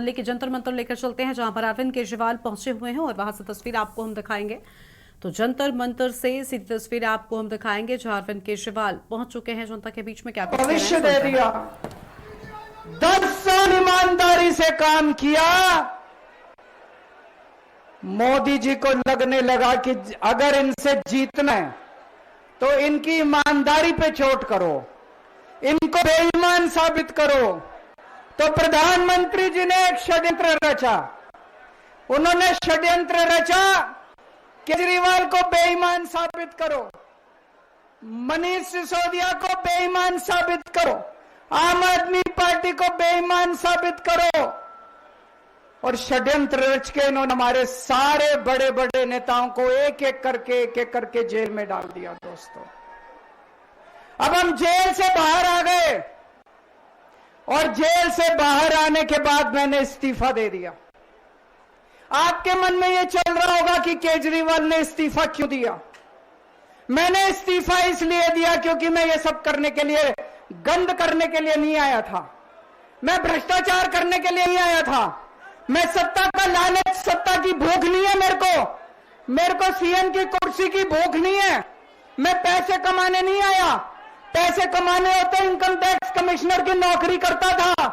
दिल्ली के जंतर मंतर लेकर चलते हैं जहां पर अरविंद केजरीवाल पहुंचे हुए हैं और वहां से तस्वीर आपको हम दिखाएंगे। तो जंतर मंतर से सीधी तस्वीर आपको हम दिखाएंगे जहां अरविंद केजरीवाल पहुंच चुके हैं। जनता के बीच में क्या भविष्य दे दिया, 10 साल ईमानदारी से काम किया। मोदी जी को लगने लगा कि अगर इनसे जीतना है तो इनकी ईमानदारी पे चोट करो, इनको बेईमान साबित करो। तो प्रधानमंत्री जी ने एक षड्यंत्र रचा। उन्होंने षड्यंत्र रचा, केजरीवाल को बेईमान साबित करो, मनीष सिसोदिया को बेईमान साबित करो, आम आदमी पार्टी को बेईमान साबित करो। और षड्यंत्र रच के इन्होंने हमारे सारे बड़े बड़े नेताओं को एक एक करके जेल में डाल दिया। दोस्तों, अब हम जेल से बाहर आ गए और जेल से बाहर आने के बाद मैंने इस्तीफा दे दिया। आपके मन में यह चल रहा होगा कि केजरीवाल ने इस्तीफा क्यों दिया। मैंने इस्तीफा इसलिए दिया क्योंकि मैं ये सब करने के लिए, गंद करने के लिए नहीं आया था। मैं भ्रष्टाचार करने के लिए नहीं आया था। मैं सत्ता का लालच, सत्ता की भूख नहीं है मेरे को सीएम की कुर्सी की भूख नहीं है। मैं पैसे कमाने नहीं आया। पैसे कमाने होते इनकम टैक्स कमिश्नर की नौकरी करता था।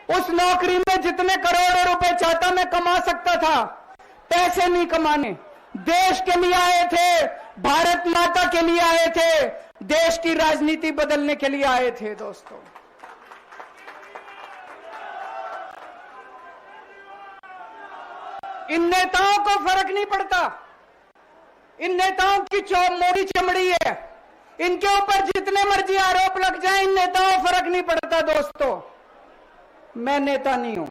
उस नौकरी में जितने करोड़ों रुपए चाहता मैं कमा सकता था। पैसे नहीं कमाने, देश के लिए आए थे, भारत माता के लिए आए थे, देश की राजनीति बदलने के लिए आए थे। दोस्तों, इन नेताओं को फर्क नहीं पड़ता। इन नेताओं की मोटी चमड़ी है, इनके ऊपर जितने मर्जी आरोप लग जाए, इन नेताओं को फर्क नहीं पड़ता। दोस्तों, मैं नेता नहीं हूं,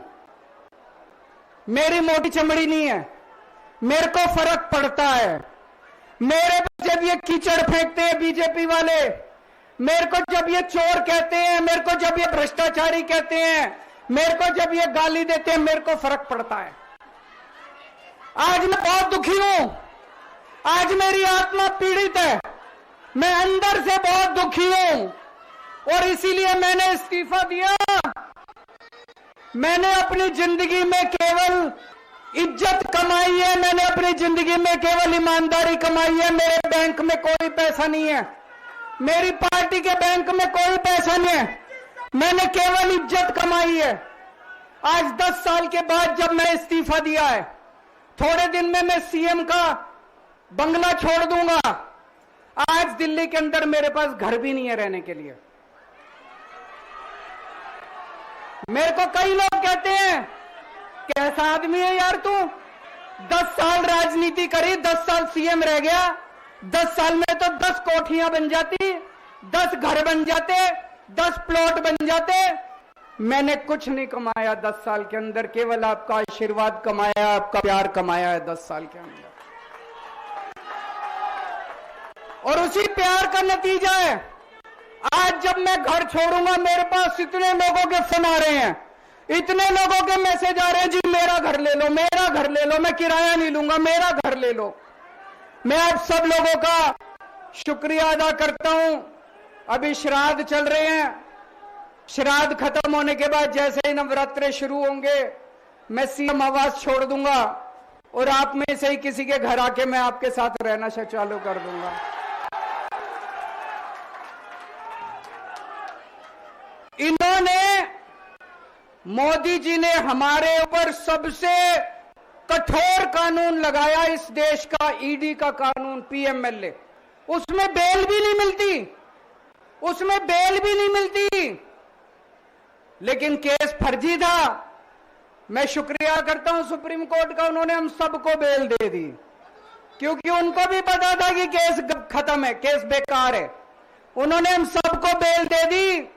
मेरी मोटी चमड़ी नहीं है, मेरे को फर्क पड़ता है। मेरे पर जब ये कीचड़ फेंकते हैं बीजेपी वाले, मेरे को जब ये चोर कहते हैं, मेरे को जब ये भ्रष्टाचारी कहते हैं, मेरे को जब ये गाली देते हैं, मेरे को फर्क पड़ता है। आज मैं बहुत दुखी हूं, आज मेरी आत्मा पीड़ित है, मैं अंदर से बहुत दुखी हूं और इसीलिए मैंने इस्तीफा दिया। मैंने अपनी जिंदगी में केवल इज्जत कमाई है, मैंने अपनी जिंदगी में केवल ईमानदारी कमाई है। मेरे बैंक में कोई पैसा नहीं है, मेरी पार्टी के बैंक में कोई पैसा नहीं है, मैंने केवल इज्जत कमाई है। आज 10 साल के बाद जब मैं इस्तीफा दिया है, थोड़े दिन में मैं सीएम का बंगला छोड़ दूंगा। आज दिल्ली के अंदर मेरे पास घर भी नहीं है रहने के लिए। मेरे को कई लोग कहते हैं, कैसा आदमी है यार तू, 10 साल राजनीति करी, 10 साल सीएम रह गया, 10 साल में तो 10 कोठियां बन जाती, 10 घर बन जाते, 10 प्लॉट बन जाते। मैंने कुछ नहीं कमाया 10 साल के अंदर, केवल आपका आशीर्वाद कमाया, आपका प्यार कमाया है 10 साल के अंदर। और उसी प्यार का नतीजा है आज जब मैं घर छोड़ूंगा, मेरे पास इतने लोगों के फोन आ रहे हैं, इतने लोगों के मैसेज आ रहे हैं, जी मेरा घर ले लो, मेरा घर ले लो, मैं किराया नहीं लूंगा, मेरा घर ले लो। मैं आप सब लोगों का शुक्रिया अदा करता हूं। अभी श्राद्ध चल रहे हैं, श्राद्ध खत्म होने के बाद जैसे ही नवरात्रे शुरू होंगे, मैं सीएम आवास छोड़ दूंगा और आप में से ही किसी के घर आके मैं आपके साथ रहना चालू कर दूंगा। इन्होंने, मोदी जी ने हमारे ऊपर सबसे कठोर कानून लगाया इस देश का, ईडी का कानून, पीएमएलए। उसमें बेल भी नहीं मिलती, उसमें बेल भी नहीं मिलती, लेकिन केस फर्जी था। मैं शुक्रिया करता हूं सुप्रीम कोर्ट का, उन्होंने हम सबको बेल दे दी, क्योंकि उनको भी पता था कि केस खत्म है, केस बेकार है। उन्होंने हम सबको बेल दे दी।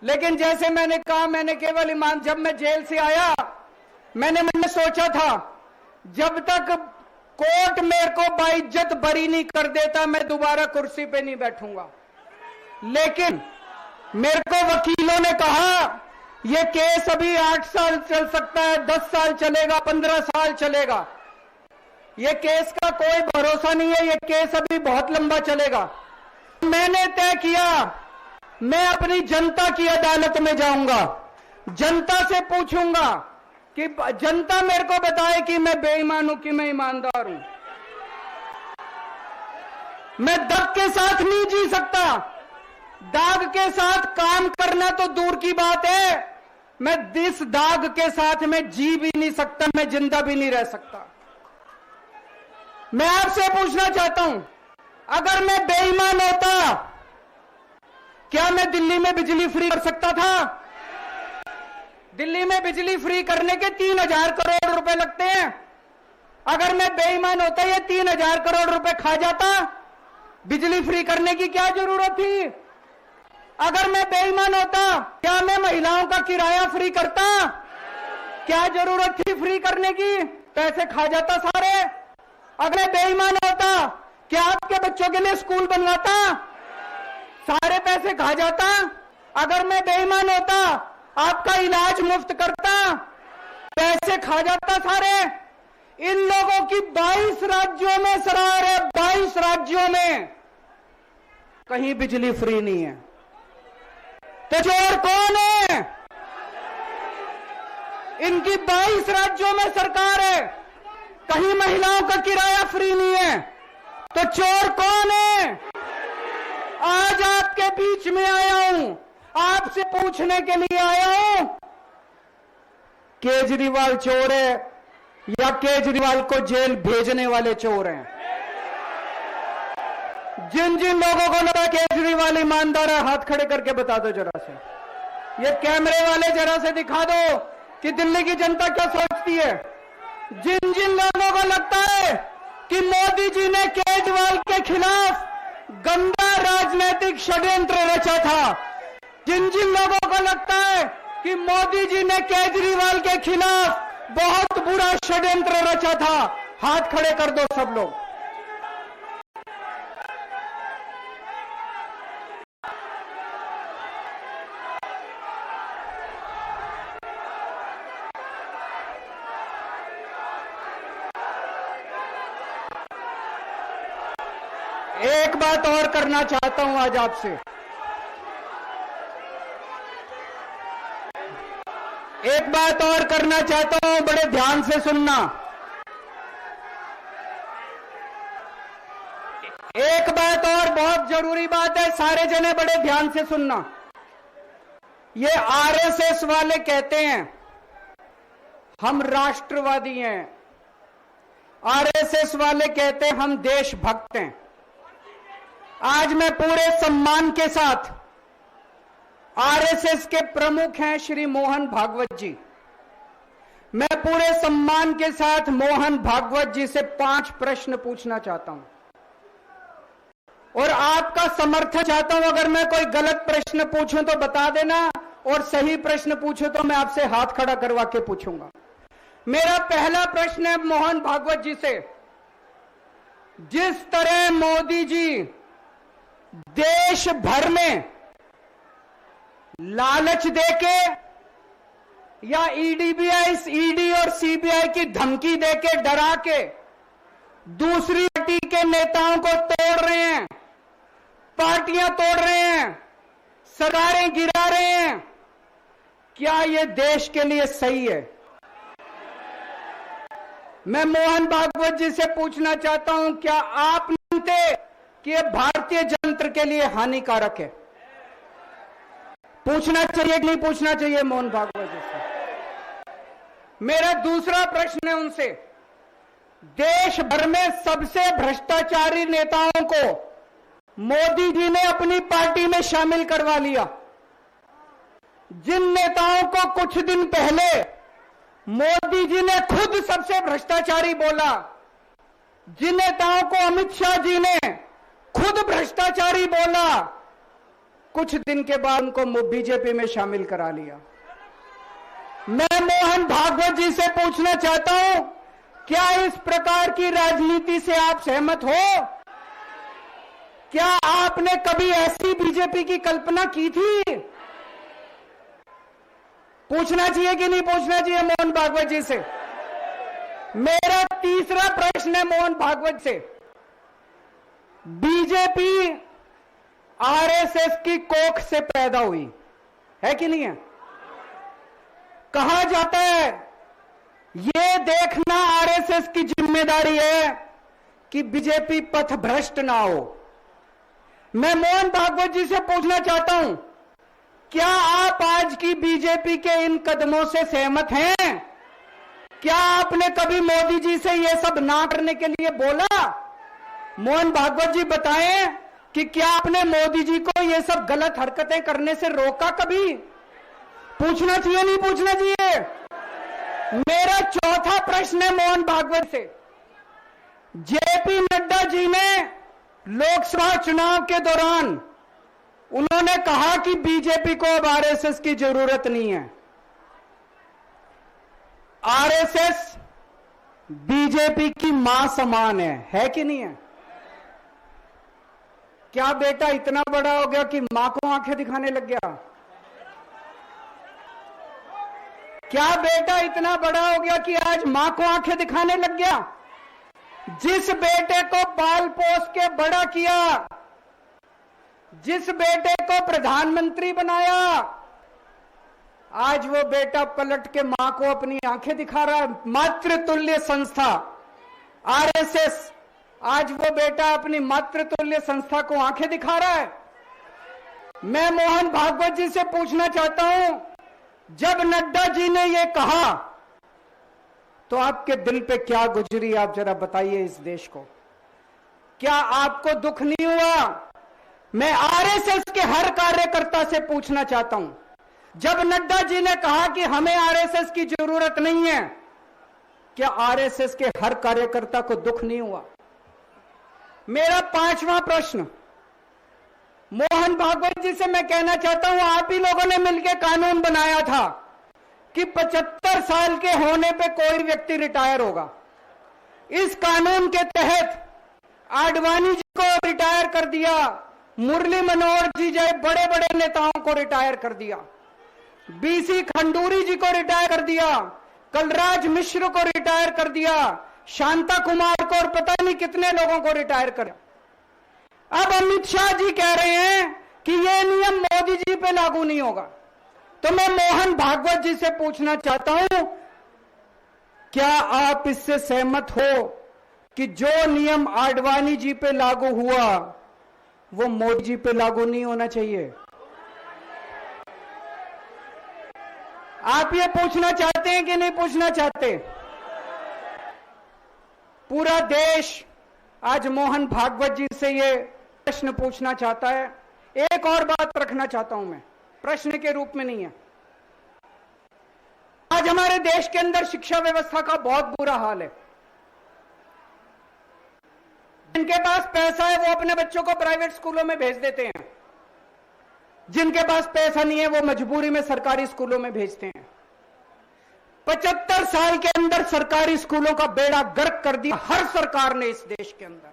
लेकिन जैसे मैंने कहा, मैंने केवल ईमान, जब मैं जेल से आया, मैंने मन में सोचा था, जब तक कोर्ट मेरे को बाइज्जत बरी नहीं कर देता, मैं दोबारा कुर्सी पे नहीं बैठूंगा। लेकिन मेरे को वकीलों ने कहा, यह केस अभी 8 साल चल सकता है, 10 साल चलेगा, 15 साल चलेगा, यह केस का कोई भरोसा नहीं है, यह केस अभी बहुत लंबा चलेगा। मैंने तय किया, मैं अपनी जनता की अदालत में जाऊंगा, जनता से पूछूंगा कि जनता मेरे को बताए कि मैं बेईमान हूं कि मैं ईमानदार हूं। मैं दाग के साथ नहीं जी सकता। दाग के साथ काम करना तो दूर की बात है, मैं इस दाग के साथ मैं जी भी नहीं सकता, मैं जिंदा भी नहीं रह सकता। मैं आपसे पूछना चाहता हूं, अगर मैं बेईमान होता, क्या मैं दिल्ली में बिजली फ्री कर सकता था? दिल्ली में बिजली फ्री करने के 3,000 करोड़ रुपए लगते हैं। अगर मैं बेईमान होता, ये 3,000 करोड़ रुपए खा जाता, बिजली फ्री करने की क्या जरूरत थी? अगर मैं बेईमान होता, क्या मैं महिलाओं का किराया फ्री करता? क्या जरूरत थी फ्री करने की? पैसे खा जाता सारे। अगर मैं बेईमान होता, क्या आपके बच्चों के लिए स्कूल बनवाता? सारे पैसे खा जाता। अगर मैं बेईमान होता, आपका इलाज मुफ्त करता? पैसे खा जाता सारे। इन लोगों की 22 राज्यों में सरार है, 22 राज्यों में कहीं बिजली फ्री नहीं है। तो चोर कौन है? इनकी 22 राज्यों में सरकार है, कहीं महिलाओं का किराया फ्री नहीं है। तो चोर कौन है? आज आपके बीच में आया हूं, आपसे पूछने के लिए आया हूं, केजरीवाल चोर है या केजरीवाल को जेल भेजने वाले चोर हैं? जिन जिन लोगों को लगा केजरीवाल ईमानदार है, हाथ खड़े करके बता दो जरा से। ये कैमरे वाले जरा से दिखा दो कि दिल्ली की जनता क्या सोचती है। जिन जिन लोगों को लगता है कि मोदी जी ने केजरीवाल के खिलाफ गंदा राजनीतिक षड्यंत्र रचा था, जिन जिन लोगों को लगता है कि मोदी जी ने केजरीवाल के खिलाफ बहुत बुरा षड्यंत्र रचा था, हाथ खड़े कर दो सब लोग। एक बात और करना चाहता हूं आज आपसे। एक बात और करना चाहता हूं, बड़े ध्यान से सुनना। एक बात और बहुत जरूरी बात है, सारे जने बड़े ध्यान से सुनना। ये आरएसएस वाले कहते हैं हम राष्ट्रवादी हैं, आरएसएस वाले कहते हैं हम देशभक्त हैं। आज मैं पूरे सम्मान के साथ, आरएसएस के प्रमुख हैं श्री मोहन भागवत जी, मैं पूरे सम्मान के साथ मोहन भागवत जी से 5 प्रश्न पूछना चाहता हूं और आपका समर्थन चाहता हूं। अगर मैं कोई गलत प्रश्न पूछूं तो बता देना, और सही प्रश्न पूछूं तो मैं आपसे हाथ खड़ा करवा के पूछूंगा। मेरा पहला प्रश्न है मोहन भागवत जी से, जिस तरह मोदी जी देश भर में लालच देके या ईडी और सीबीआई की धमकी देके डरा के दूसरी पार्टी के नेताओं को तोड़ रहे हैं, पार्टियां तोड़ रहे हैं, सरकारें गिरा रहे हैं, क्या यह देश के लिए सही है? मैं मोहन भागवत जी से पूछना चाहता हूं, क्या आप मानते कि यह भारतीय जनतंत्र के लिए हानिकारक है? पूछना चाहिए कि नहीं पूछना चाहिए मोहन भागवत जी से? मेरा दूसरा प्रश्न है उनसे, देश भर में सबसे भ्रष्टाचारी नेताओं को मोदी जी ने अपनी पार्टी में शामिल करवा लिया। जिन नेताओं को कुछ दिन पहले मोदी जी ने खुद सबसे भ्रष्टाचारी बोला, जिन नेताओं को अमित शाह जी ने खुद भ्रष्टाचारी बोला, कुछ दिन के बाद उनको बीजेपी में शामिल करा लिया। मैं मोहन भागवत जी से पूछना चाहता हूं, क्या इस प्रकार की राजनीति से आप सहमत हो? क्या आपने कभी ऐसी बीजेपी की कल्पना की थी? पूछना चाहिए कि नहीं पूछना चाहिए मोहन भागवत जी से? मेरा तीसरा प्रश्न है मोहन भागवत से, बीजेपी आरएसएस की कोख से पैदा हुई है कि नहीं है? कहा जाता है ये देखना आरएसएस की जिम्मेदारी है कि बीजेपी पथ भ्रष्ट ना हो। मैं मोहन भागवत जी से पूछना चाहता हूं, क्या आप आज की बीजेपी के इन कदमों से सहमत हैं? क्या आपने कभी मोदी जी से ये सब ना करने के लिए बोला? मोहन भागवत जी बताएं कि क्या आपने मोदी जी को ये सब गलत हरकतें करने से रोका कभी? पूछना चाहिए नहीं पूछना चाहिए? मेरा चौथा प्रश्न है मोहन भागवत से। जेपी नड्डा जी ने लोकसभा चुनाव के दौरान उन्होंने कहा कि बीजेपी को अब आरएसएस की जरूरत नहीं है। आरएसएस बीजेपी की मां समान है कि नहीं है? क्या बेटा इतना बड़ा हो गया कि मां को आंखें दिखाने लग गया? क्या बेटा इतना बड़ा हो गया कि आज मां को आंखें दिखाने लग गया? जिस बेटे को पाल पोस के बड़ा किया, जिस बेटे को प्रधानमंत्री बनाया, आज वो बेटा पलट के मां को अपनी आंखें दिखा रहा है। मातृतुल्य संस्था आरएसएस, आज वो बेटा अपनी मातृतुल्य संस्था को आंखें दिखा रहा है। मैं मोहन भागवत जी से पूछना चाहता हूं, जब नड्डा जी ने ये कहा तो आपके दिल पे क्या गुजरी, आप जरा बताइए इस देश को। क्या आपको दुख नहीं हुआ? मैं आरएसएस के हर कार्यकर्ता से पूछना चाहता हूं, जब नड्डा जी ने कहा कि हमें आरएसएस की जरूरत नहीं है, क्या आरएसएस के हर कार्यकर्ता को दुख नहीं हुआ? मेरा पांचवा प्रश्न मोहन भागवत जी से मैं कहना चाहता हूं, आप ही लोगों ने मिलकर कानून बनाया था कि 75 साल के होने पे कोई व्यक्ति रिटायर होगा। इस कानून के तहत आडवाणी जी को रिटायर कर दिया, मुरली मनोहर जी जैसे बड़े बड़े नेताओं को रिटायर कर दिया, बीसी खंडूरी जी को रिटायर कर दिया, कलराज मिश्र को रिटायर कर दिया, शांता कुमार को और पता नहीं कितने लोगों को रिटायर कर दिया। अब अमित शाह जी कह रहे हैं कि यह नियम मोदी जी पे लागू नहीं होगा। तो मैं मोहन भागवत जी से पूछना चाहता हूं, क्या आप इससे सहमत हो कि जो नियम आडवाणी जी पे लागू हुआ वो मोदी जी पे लागू नहीं होना चाहिए? आप ये पूछना चाहते हैं कि नहीं पूछना चाहते? पूरा देश आज मोहन भागवत जी से ये प्रश्न पूछना चाहता है। एक और बात रखना चाहता हूं मैं, प्रश्न के रूप में नहीं है। आज हमारे देश के अंदर शिक्षा व्यवस्था का बहुत बुरा हाल है। जिनके पास पैसा है वो अपने बच्चों को प्राइवेट स्कूलों में भेज देते हैं, जिनके पास पैसा नहीं है वो मजबूरी में सरकारी स्कूलों में भेजते हैं। 75 साल के अंदर सरकारी स्कूलों का बेड़ा गर्क कर दिया हर सरकार ने इस देश के अंदर।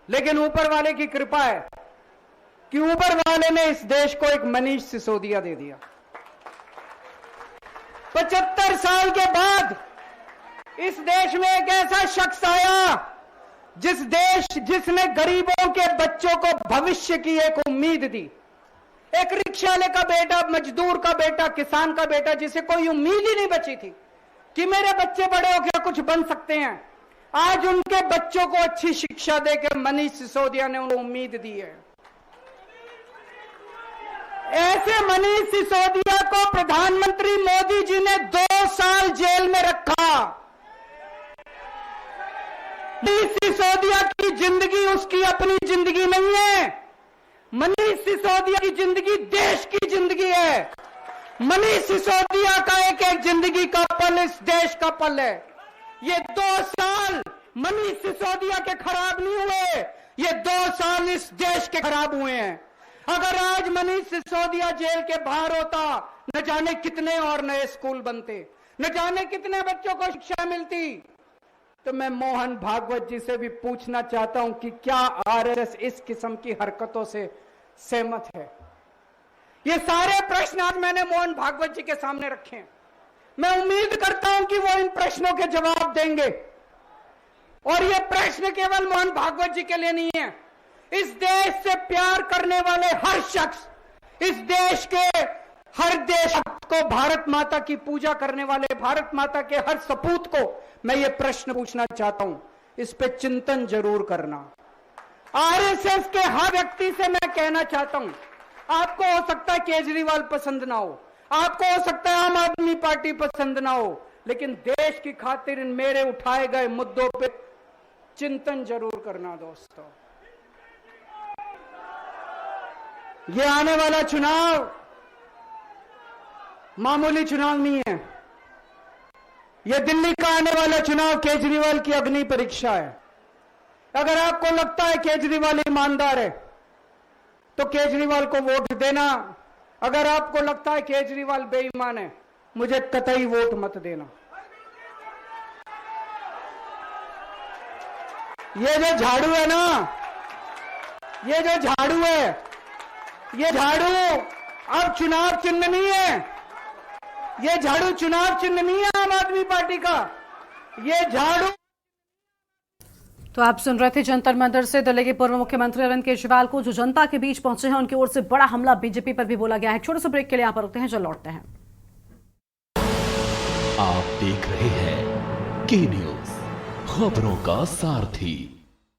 लेकिन ऊपर वाले की कृपा है कि ऊपर वाले ने इस देश को एक मनीष सिसोदिया दे दिया। 75 साल के बाद इस देश में एक ऐसा शख्स आया जिसने गरीबों के बच्चों को भविष्य की एक उम्मीद दी। एक रिक्शा वाले का बेटा, मजदूर का बेटा, किसान का बेटा, जिसे कोई उम्मीद ही नहीं बची थी कि मेरे बच्चे बड़े होकर कुछ बन सकते हैं, आज उनके बच्चों को अच्छी शिक्षा देकर मनीष सिसोदिया ने उन्हें उम्मीद दी है। ऐसे मनीष सिसोदिया को प्रधानमंत्री मोदी जी ने 2 साल जेल में रखा। मनीष सिसोदिया की जिंदगी उसकी अपनी जिंदगी नहीं है। मनीष सिसोदिया की जिंदगी देश की जिंदगी है। मनीष सिसोदिया का एक एक जिंदगी का पल इस देश का पल है। ये 2 साल मनीष सिसोदिया के खराब नहीं हुए, ये 2 साल इस देश के खराब हुए हैं। अगर आज मनीष सिसोदिया जेल के बाहर होता, न जाने कितने और नए स्कूल बनते, न जाने कितने बच्चों को शिक्षा मिलती। तो मैं मोहन भागवत जी से भी पूछना चाहता हूं कि क्या आरएसएस इस किस्म की हरकतों से सहमत है? ये सारे प्रश्न आज मैंने मोहन भागवत जी के सामने रखे हैं। मैं उम्मीद करता हूं कि वो इन प्रश्नों के जवाब देंगे। और ये प्रश्न केवल मोहन भागवत जी के लिए नहीं है, इस देश से प्यार करने वाले हर शख्स, इस देश के हर देश को, भारत माता की पूजा करने वाले भारत माता के हर सपूत को मैं ये प्रश्न पूछना चाहता हूं, इस पे चिंतन जरूर करना। आरएसएस के हर व्यक्ति से मैं कहना चाहता हूं, आपको हो सकता है केजरीवाल पसंद ना हो, आपको हो सकता है आम आदमी पार्टी पसंद ना हो, लेकिन देश की खातिर इन मेरे उठाए गए मुद्दों पे चिंतन जरूर करना दोस्तों। ये आने वाला चुनाव मामूली चुनाव नहीं है। यह दिल्ली का आने वाला चुनाव केजरीवाल की अग्नि परीक्षा है। अगर आपको लगता है केजरीवाल ईमानदार है तो केजरीवाल को वोट देना। अगर आपको लगता है केजरीवाल बेईमान है, मुझे कतई वोट मत देना। ये जो झाड़ू है ना, ये जो झाड़ू है, ये झाड़ू अब चुनाव चिन्ह नहीं है। ये झाड़ू चुनाव चिन्ह नहीं है आम आदमी पार्टी का, ये झाड़ू। तो आप सुन रहे थे जंतर मंतर से दिल्ली के पूर्व मुख्यमंत्री अरविंद केजरीवाल को जो जनता के बीच पहुंचे हैं, उनकी ओर से बड़ा हमला बीजेपी पर भी बोला गया है। छोटे से ब्रेक के लिए यहां पर रुकते हैं, चल लौटते हैं। आप देख रहे हैं के न्यूज, खबरों का सारथी।